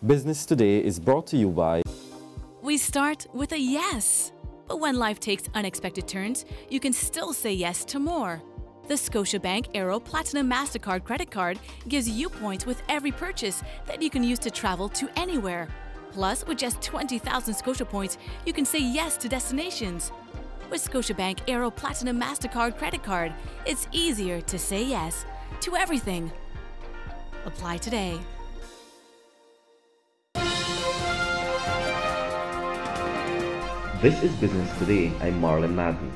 Business Today is brought to you by... We start with a yes. But when life takes unexpected turns, you can still say yes to more. The Scotiabank Aero Platinum MasterCard credit card gives you points with every purchase that you can use to travel to anywhere. Plus, with just 20,000 Scotia points, you can say yes to destinations. With Scotiabank Aero Platinum MasterCard credit card, it's easier to say yes to everything. Apply today. This is Business Today. I'm Marlon Madden.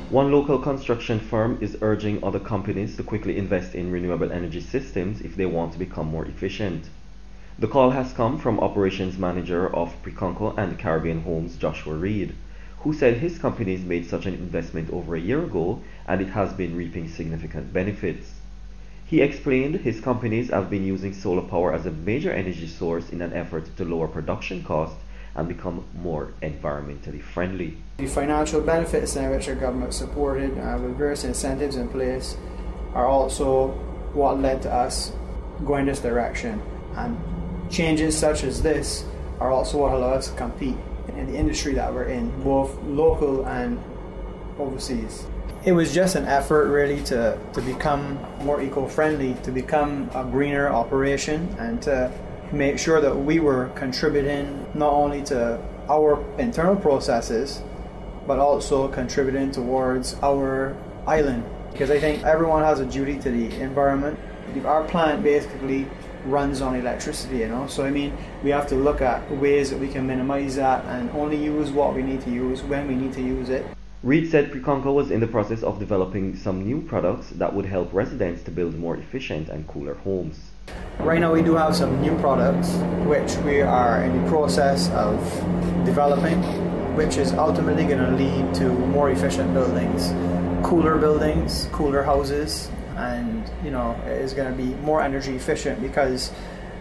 One local construction firm is urging other companies to quickly invest in renewable energy systems if they want to become more efficient. The call has come from Operations Manager of Preconco and Caribbean Homes, Joshua Reed, who said his companies made such an investment over a year ago and it has been reaping significant benefits. He explained his companies have been using solar power as a major energy source in an effort to lower production costs and become more environmentally friendly. The financial benefits now which our government supported with various incentives in place are also what led to us going this direction, and changes such as this are also what allow us to compete in the industry that we're in, both local and overseas. It was just an effort really to become more eco-friendly, to become a greener operation, and to make sure that we were contributing not only to our internal processes but also contributing towards our island, because I think everyone has a duty to the environment. Our plant basically runs on electricity, so I mean we have to look at ways that we can minimize that and only use what we need to use when we need to use it. Reed said Preconco was in the process of developing some new products that would help residents to build more efficient and cooler homes. Right now we do have some new products which we are in the process of developing, which is ultimately going to lead to more efficient buildings, cooler houses, and it is going to be more energy efficient, because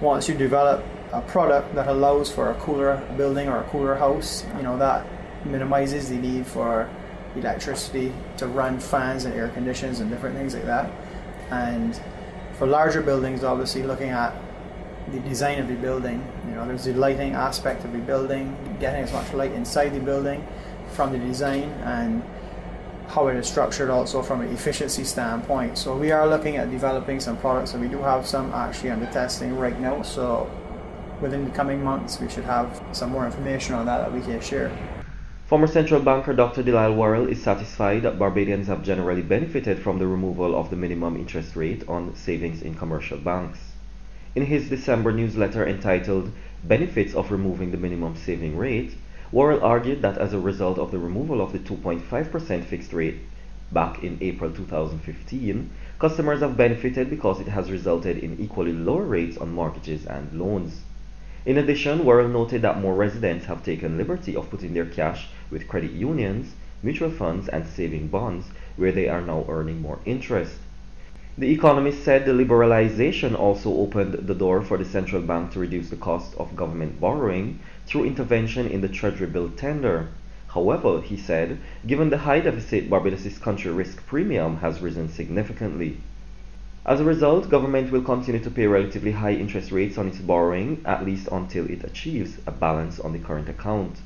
once you develop a product that allows for a cooler building or a cooler house, that minimizes the need for electricity to run fans and air conditions and different things like that. And for larger buildings, obviously looking at the design of the building, there's the lighting aspect of the building, getting as much light inside the building from the design, and how it is structured also from an efficiency standpoint. So we are looking at developing some products, and we do have some actually under testing right now. So within the coming months we should have some more information on that we can share. Former central banker Dr. Delisle Worrell is satisfied that Barbadians have generally benefited from the removal of the minimum interest rate on savings in commercial banks. In his December newsletter entitled Benefits of Removing the Minimum Saving Rate, Worrell argued that as a result of the removal of the 2.5% fixed rate back in April 2015, customers have benefited because it has resulted in equally lower rates on mortgages and loans. In addition, Worrell noted that more residents have taken liberty of putting their cash with credit unions, mutual funds, and saving bonds, where they are now earning more interest. The economist said the liberalization also opened the door for the central bank to reduce the cost of government borrowing through intervention in the Treasury bill tender. However, he said, given the high deficit, Barbados' country risk premium has risen significantly. As a result, government will continue to pay relatively high interest rates on its borrowing, at least until it achieves a balance on the current account.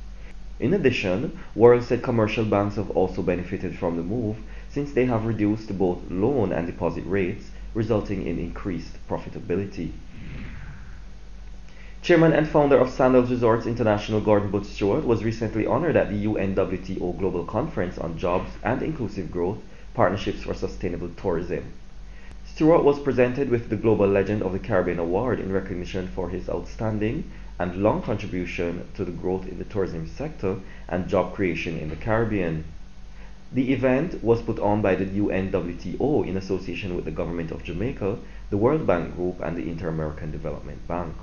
In addition, Worrell said commercial banks have also benefited from the move, since they have reduced both loan and deposit rates, resulting in increased profitability. Chairman and founder of Sandals Resorts International, Gordon Butch Stewart, was recently honored at the UNWTO Global Conference on Jobs and Inclusive Growth, Partnerships for Sustainable Tourism. Stewart was presented with the Global Legend of the Caribbean Award in recognition for his outstanding and long contribution to the growth in the tourism sector and job creation in the Caribbean. The event was put on by the UNWTO in association with the Government of Jamaica, the World Bank Group, and the Inter-American Development Bank.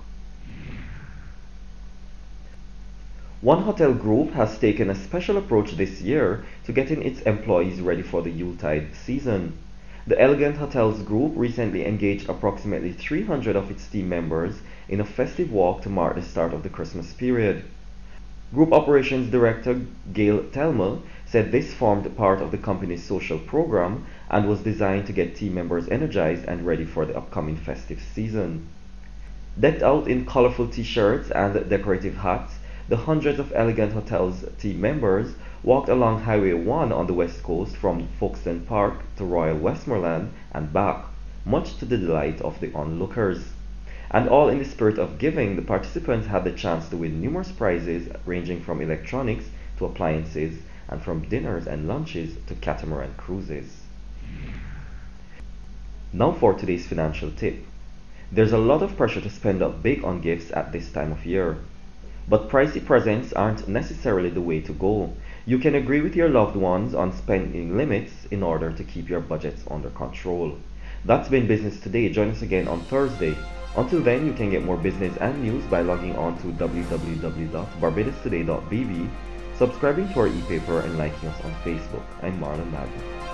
One hotel group has taken a special approach this year to getting its employees ready for the Yuletide season. The Elegant Hotels Group recently engaged approximately 300 of its team members in a festive walk to mark the start of the Christmas period. Group Operations Director Gail Telmer said this formed part of the company's social program and was designed to get team members energized and ready for the upcoming festive season. Decked out in colorful t-shirts and decorative hats, the hundreds of Elegant Hotels team members walked along Highway 1 on the west coast from Folkestone Park to Royal Westmoreland and back, much to the delight of the onlookers. And all in the spirit of giving, the participants had the chance to win numerous prizes ranging from electronics to appliances and from dinners and lunches to catamaran cruises. Now for today's financial tip. There's a lot of pressure to spend up big on gifts at this time of year. But pricey presents aren't necessarily the way to go. You can agree with your loved ones on spending limits in order to keep your budgets under control. That's been Business Today. Join us again on Thursday. Until then, you can get more business and news by logging on to www.barbadostoday.bb, subscribing to our e-paper, and liking us on Facebook. I'm Marlon Madden.